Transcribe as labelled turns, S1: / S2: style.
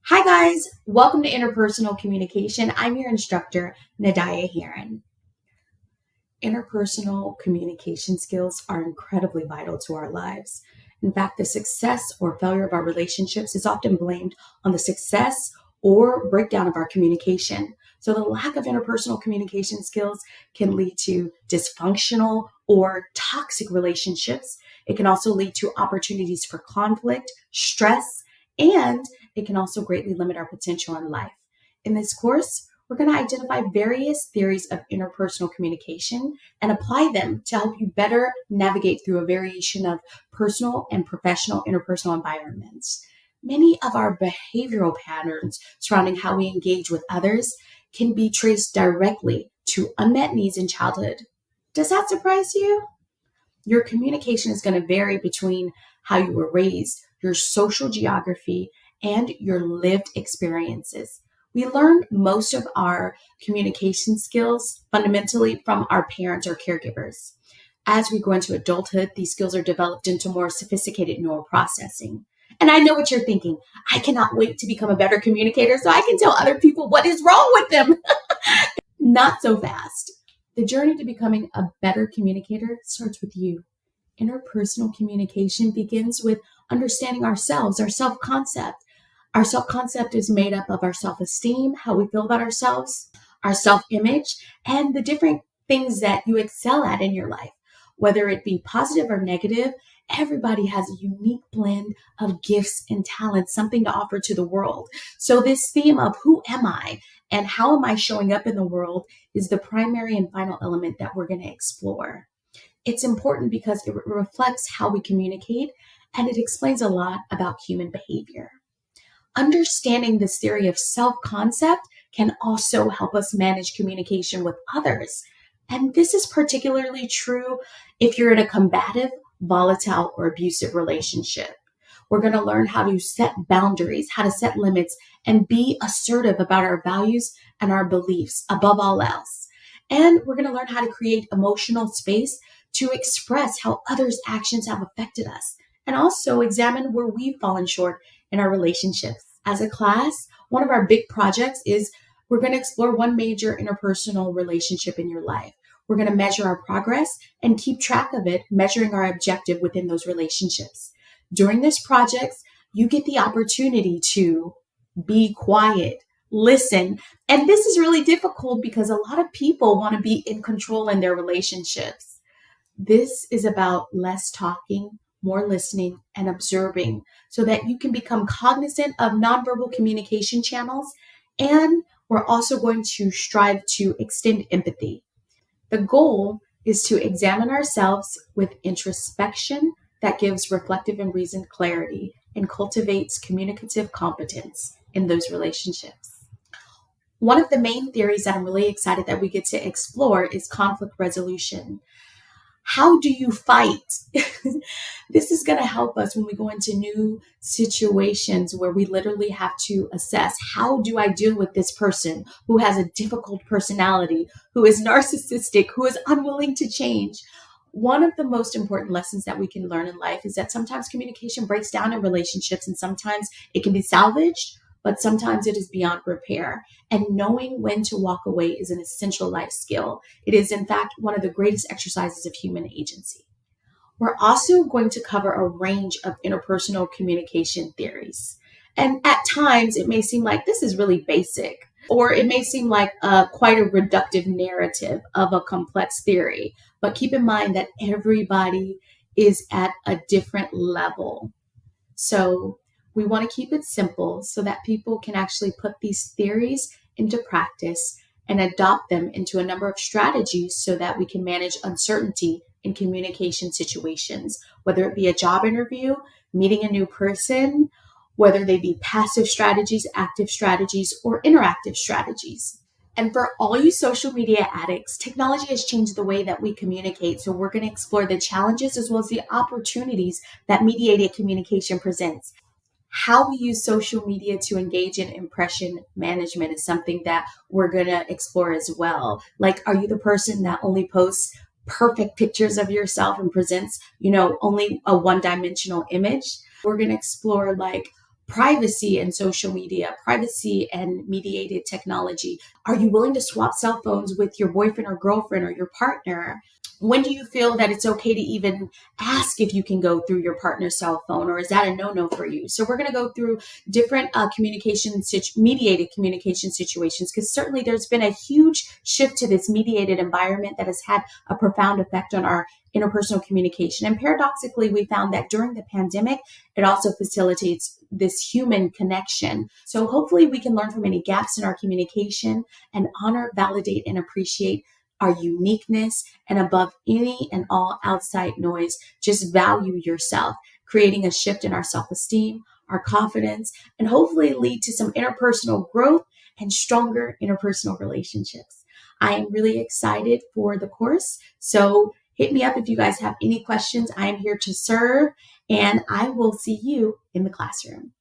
S1: Hi guys, welcome to Interpersonal Communication. I'm your instructor, Nadiyah Herron. Interpersonal communication skills are incredibly vital to our lives. In fact, the success or failure of our relationships is often blamed on the success or breakdown of our communication. So the lack of interpersonal communication skills can lead to dysfunctional or toxic relationships. It can also lead to opportunities for conflict, stress, and it can also greatly limit our potential in life. In this course, we're going to identify various theories of interpersonal communication and apply them to help you better navigate through a variation of personal and professional interpersonal environments. Many of our behavioral patterns surrounding how we engage with others can be traced directly to unmet needs in childhood. Does that surprise you? Your communication is going to vary between how you were raised, your social geography, and your lived experiences. We learn most of our communication skills fundamentally from our parents or caregivers. As we go into adulthood, these skills are developed into more sophisticated neural processing. And I know what you're thinking. I cannot wait to become a better communicator so I can tell other people what is wrong with them. Not so fast. The journey to becoming a better communicator starts with you. Interpersonal communication begins with understanding ourselves, our self-concept. Our self-concept is made up of our self-esteem, how we feel about ourselves, our self-image, and the different things that you excel at in your life. Whether it be positive or negative, everybody has a unique blend of gifts and talents, something to offer to the world. So this theme of who am I and how am I showing up in the world is the primary and final element that we're going to explore. It's important because it reflects how we communicate and it explains a lot about human behavior. Understanding this theory of self-concept can also help us manage communication with others. And this is particularly true if you're in a combative, volatile, or abusive relationship. We're going to learn how to set boundaries, how to set limits, and be assertive about our values and our beliefs above all else. And we're going to learn how to create emotional space to express how others' actions have affected us, and also examine where we've fallen short in our relationships. As a class, one of our big projects is we're going to explore one major interpersonal relationship in your life. We're going to measure our progress and keep track of it, measuring our objective within those relationships. During this project, you get the opportunity to be quiet, listen. And this is really difficult because a lot of people want to be in control in their relationships. This is about less talking, more listening, and observing so that you can become cognizant of nonverbal communication channels. And we're also going to strive to extend empathy. The goal is to examine ourselves with introspection that gives reflective and reasoned clarity and cultivates communicative competence in those relationships. One of the main theories that I'm really excited that we get to explore is conflict resolution. How do you fight? This is going to help us when we go into new situations where we literally have to assess, how do I deal with this person who has a difficult personality, who is narcissistic, who is unwilling to change? One of the most important lessons that we can learn in life is that sometimes communication breaks down in relationships and sometimes it can be salvaged, but sometimes it is beyond repair. And knowing when to walk away is an essential life skill. It is, in fact, one of the greatest exercises of human agency. We're also going to cover a range of interpersonal communication theories. And at times, it may seem like this is really basic, or it may seem like quite a reductive narrative of a complex theory. But keep in mind that everybody is at a different level. So we want to keep it simple so that people can actually put these theories into practice and adopt them into a number of strategies so that we can manage uncertainty in communication situations, whether it be a job interview, meeting a new person, whether they be passive strategies, active strategies, or interactive strategies. And for all you social media addicts, technology has changed the way that we communicate. So we're going to explore the challenges as well as the opportunities that mediated communication presents. How we use social media to engage in impression management is something that we're going to explore as well. Like, are you the person that only posts perfect pictures of yourself and presents, only a one-dimensional image? We're going to explore, like, privacy and social media, privacy and mediated technology. Are you willing to swap cell phones with your boyfriend or girlfriend or your partner? When do you feel that it's okay to even ask if you can go through your partner's cell phone, or is that a no-no for you? So we're going to go through different mediated communication situations, because certainly there's been a huge shift to this mediated environment that has had a profound effect on our interpersonal communication. And paradoxically, we found that during the pandemic, it also facilitates this human connection. So hopefully we can learn from any gaps in our communication and honor, validate, and appreciate our uniqueness, and above any and all outside noise, just value yourself, creating a shift in our self-esteem, our confidence, and hopefully lead to some interpersonal growth and stronger interpersonal relationships. I am really excited for the course. So hit me up if you guys have any questions. I am here to serve, and I will see you in the classroom.